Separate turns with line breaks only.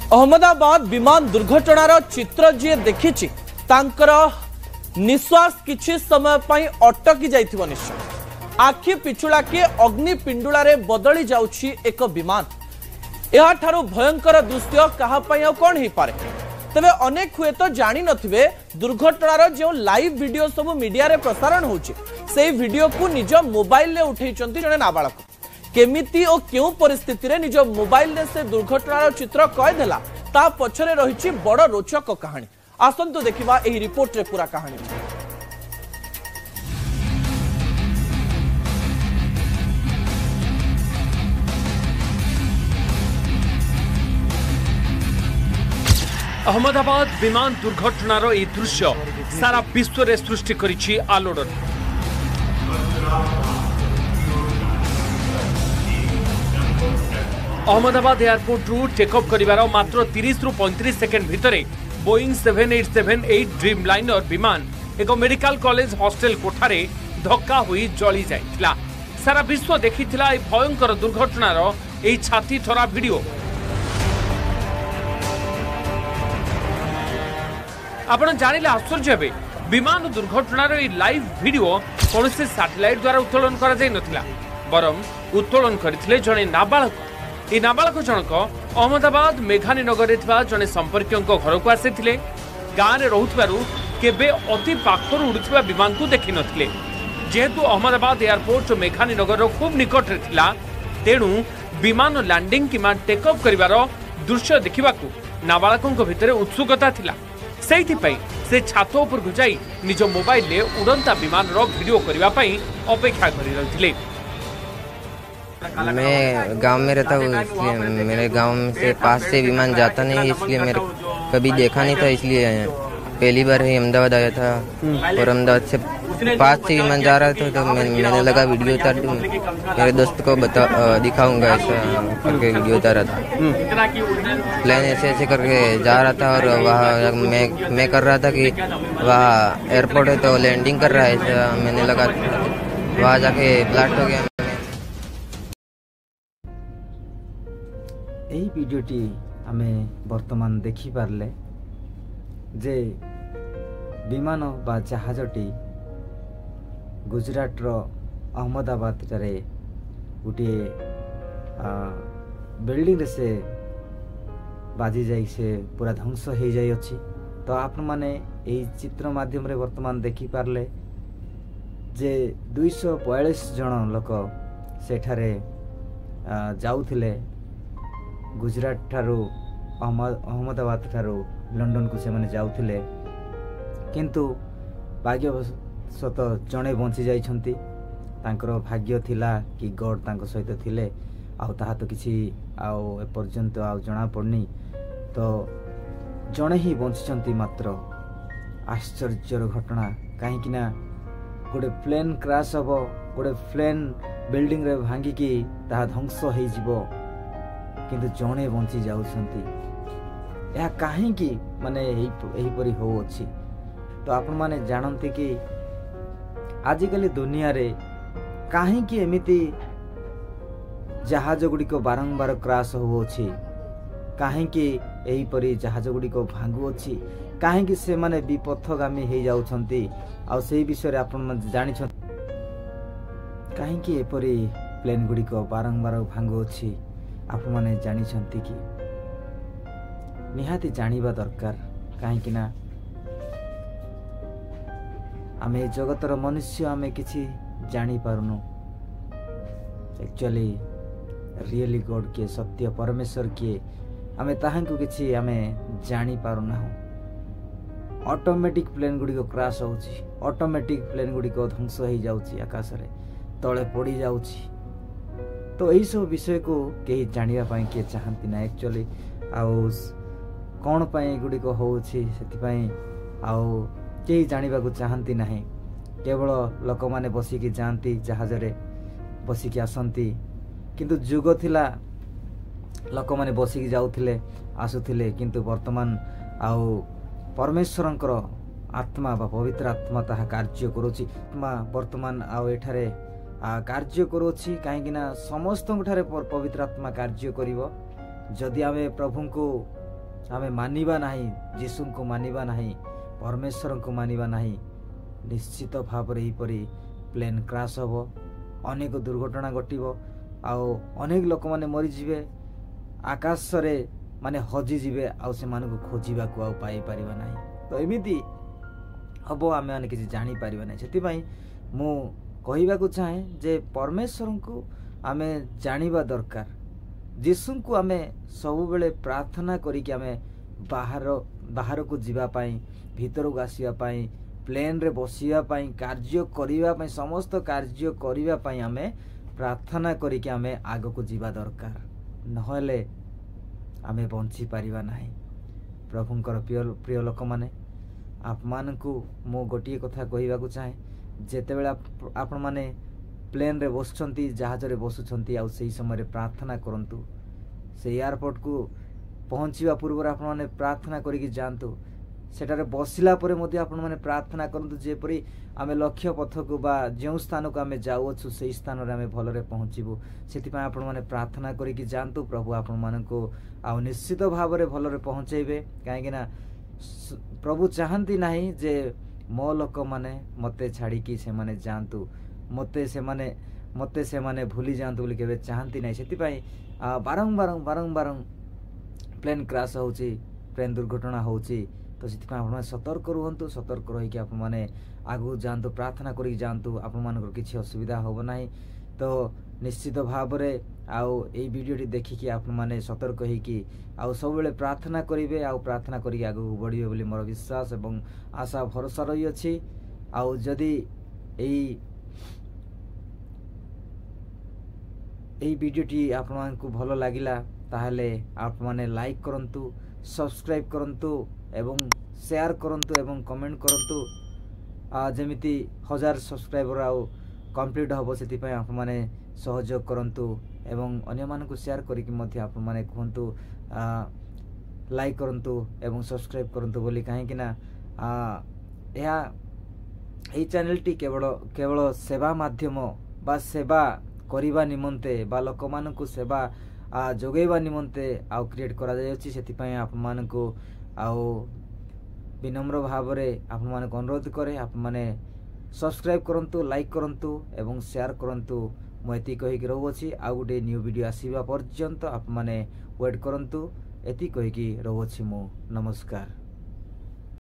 अहमदाबाद विमान दुर्घटनार चित्र जी देखी निश्वास किछि समय पर अटकी जाइथिबो निश्चय। आखि पिछुला के अग्नि पिंडुला बदली जाउछि एक विमान। यह ठारू भयंकर दृश्य कहा कौन हो पारे। तबे अनेक हुए तो जानी नथिबे दुर्घटनार जो लाइव वीडियो सब मीडिया रे प्रसारण होछि से वीडियो को निज मोबाइल ले उठैचंती जने नाबालक। केमिति और क्यों परिस्थिति रे निज मोबाइल ले से दुर्घटनार चित्र कैद हैला ता पछरे रहिछि बड़ रोचक कहानी। आसंतु देखिबा एही रिपोर्ट रे पूरा कहानी।
अहमदाबाद विमान दुर्घटनार यह दृश्य सारा विश्व रे सृष्टि करिछि आलोड़न। अहमदाबाद एयरपोर्ट रु टेकअप करिवार मात्र 30 रु 35 सेकेंड भितरे बोइंग 7878 ड्रीम लाइनर विमान एक मेडिकल कॉलेज हॉस्टल कोठारे धक्का हुई जली जाइथिला। सारा विश्व देखिथिला ए भयंकर दुर्घटनार ए छाती ठरा वीडियो। आपण जानिले आश्चर्य हेबे विमान दुर्घटनार ए लाइव वीडियो कौन से सैटेलाइट द्वारा उत्तोलन करा जाय नथिला, बरम उत्तोलन करथिले जने नाबालक। ए नाबालक जनक अहमदाबाद मेघानी नगर रे जने संपर्कियों घर को आसीथिले। गाँव में रहुथिबारु केबे अति पाखरु उड़ुथिबा विमान को देखि नथिले। जेहेतु अहमदाबाद एयरपोर्ट मेघानी नगर खूब निकट रे थिला, तेणु विमान लैंडिंग किमा टेकअप करिवार दृश्य देखिबाकू नाबालकों भितर उत्सुकता थिला। से छात उपर को जाई निज मोबाइल ले उड़ंता विमान रो वीडियो करबा पई अपेक्षा करि रहथिले।
मैं गांव में रहता हूँ, इसलिए मेरे गांव से पास से विमान जाता नहीं, इसलिए मेरे कभी देखा नहीं था। इसलिए पहली बार ही अहमदाबाद आया था और अहमदाबाद से पास से विमान जा रहा था, तो मैंने लगा वीडियो उतार दूँ, मेरे दोस्त को दिखाऊंगा ऐसा करके वीडियो उतारा था। प्लेन ऐसे ऐसे करके जा रहा था और वहाँ मैं कर रहा था कि वहाँ एयरपोर्ट है तो लैंडिंग कर रहा है, ऐसा मैंने लगा। वहाँ जाके ब्लास्ट हो गया।
यही वीडियोटी आमे वर्तमान देखी पारले जे विमान बा जहाजटी गुजरात रो अहमदाबाद रे गोटे बिल्डिंग से बाजी जाई से पूरा ध्वंस हो जाई अछि। तो आपण माने एही चित्र माध्यम रे वर्तमान देखी पारले जे 242 जन लोक सेठारे जाउथिले गुजरात ठारू अहमदाबाद ठारू लंडन को से माने जाउथिले, किंतु भाग्यवशत जणे बंची जाइछंती। तांकर भाग्य थिला कि गॉड तांको सहित थिले, आउ ताहा तो किछि आउ ए पर्यंत आउ जणा पड़नी। तो जणे ही बंचिछंती मात्र। आश्चर्यर घटना, काहे कि ना गोटे प्लेन क्रैश हबो, गोटे प्लेन बिल्डिंग रे भांगी कि ताहा ध्वंस होई जिवो, किंतु जणे बंची जाउछंती। या काहे कि माने एही परी हो अछि। तो आपण माने जानते कि आजिकली दुनिया रे काहे कि एमिति जहाज गुडी को बारंबार क्रैश हो अछि, काहे कि एही परी जहाज गुडी को भांगु अछि, काहे कि से माने विपथगामी हे जाउछंती। आ सेही विषय रे आपण माने जानि छ काहे कि एपरी प्लेन गुडी को बारंबार भांगु अछि। आपण माने जानि छंती कि निहाती जानिबा दरकार, काहे कि ना आमे जगतर मनुष्य आमे किछि जानि पारुनु। एक्चुअली रियली गॉड के सत्य परमेश्वर के आमे ताहांकु किछि आमे जानि पारुना। ऑटोमेटिक प्लेन गुडी को क्रैश होउछि, ऑटोमेटिक प्लेन गुडी को ध्वंस हो जाउछि, आकाश रे तळे पड़ी जाउछि। तो एही सब विषय को केही जानिबा पई के चाहंती ना। एक्चुअली आउ कौन पाई गुडी को होउछि सेति पई आउ केही जानिबा को चाहंती नाही। केवल लोक माने बसी की जानती, जहाज रे बसी की आसंती, किंतु जुग थिला लोक माने बसी की जाउथिले आसुथिले, किंतु वर्तमान आउ परमेश्वरंकर आत्मा बा पवित्र आत्मा ताहा कार्य करूछि। आत्मा वर्तमान आउ एठारे कार्य करूछि, काहे कि ना समस्त ठारे पवित्र आत्मा कार्य करिवो जदि आमे प्रभु को आमे मानिबा नाही जीशु को मानिबा नाही परमेश्वर को मानिबा नाही निश्चित भाव रे परी प्लेन क्रैश हबो अनेक दुर्घटना घटिबो आउ अनेक लोक माने मरि जिवे आकाश रे माने हजि जिवे आउ से मानको खोजिबा को आउ पाई परिबा नाही तो एमिति हबो आमे माने किछि जानि परिबा नाही सेति पई मु कहिबा को चाहे जे परमेश्वर को आमे जानिबा दरकार जीशु को आमे सब बेले प्रार्थना करी कि आमे बाहर को जीवा पाई भीतर को आसीबा पाई प्लेन रे बसिबा पाई कार्य करिबा पाई समस्त कार्य करिबा पाई आमे प्रार्थना करी कि आमे आगो को जीवा दरकार नहले आमे बंची परिबा नाही प्रभुंकर प्रिय लोक माने आप मान को मो गोटिए कथा कहिबा को चाहे जेते बेला आपण माने प्लेन रे बसुछंती जहाज रे बसुछंती आ सेही समय प्रार्थना करंतु से एयरपोर्ट को पहुंचीबा पूर्व आपण माने प्रार्थना करी कि जानतु सेटारे बसिला परे मध्ये आपण माने प्रार्थना करंतु जे परी आमे लक्ष्य पथ को बा जेउ स्थान को आमे जाउछु सेही स्थान रे आमे भलरे पहुंचीबु सेति पय आपण माने प्रार्थना करी कि जानतु प्रभु आपण मान को आ निश्चित भाव रे भलरे पहुंचेबे काहे कि ना प्रभु चाहंती नाही जे मो लोक माने मते छाड़ी कि से माने जानतु मते से माने भूली जानतु बोली केबे चाहंती नाही सेति पय बारंबार प्लेन क्रैश होउची प्लेन दुर्घटना होउची तो सेति पय आपण सतर्क रहंतु सतर्क रही कि आपण माने आगु जानतु प्रार्थना करी जानतु आपण मानकर किछि असुविधा होबो नाही तो निश्चित भाव रे आउ ए वीडियोटी देखिकी आपण माने सतर्क होई कि आउ सब बेले प्रार्थना करिवे आउ प्रार्थना करी आगु बढ़िबे बोली मोर विश्वास एवं आशा भरोसा रही अछि आउ जदी এই ভিডিওটি आपको भल लागिला ताहले आप माने लाइक करंतु सब्सक्राइब करंतु एवं शेयर करंतु एवं कमेंट करंतु जेमिति 1000 सब्सक्राइबर आउ कंप्लीट हबो सेति पय आप माने सहयोग करंतु एवं अन्य मानकु शेयर करिकि मध्ये आप माने कहंतु लाइक करंतु एवं सब्सक्राइब करंतु बोली काहे कि ना या এই চ্যানেলটি केवल सेवा माध्यम बा सेवा करिबा निमंते बा लोक मानकु सेवा जोगेबा निमंते आउ क्रिएट करा जाय अछि सेति पय आप मानकु आउ विनम्र भाव रे आप मानकु अनुरोध करे आप माने सब्सक्राइब करंतु लाइक करंतु एवं शेयर करंतु मोती कहि कि रहउ अछि आ गुटे न्यू वीडियो आसीबा पर्यंत आप माने वेट करंतु एति कहि कि रहउ अछि मो नमस्कार।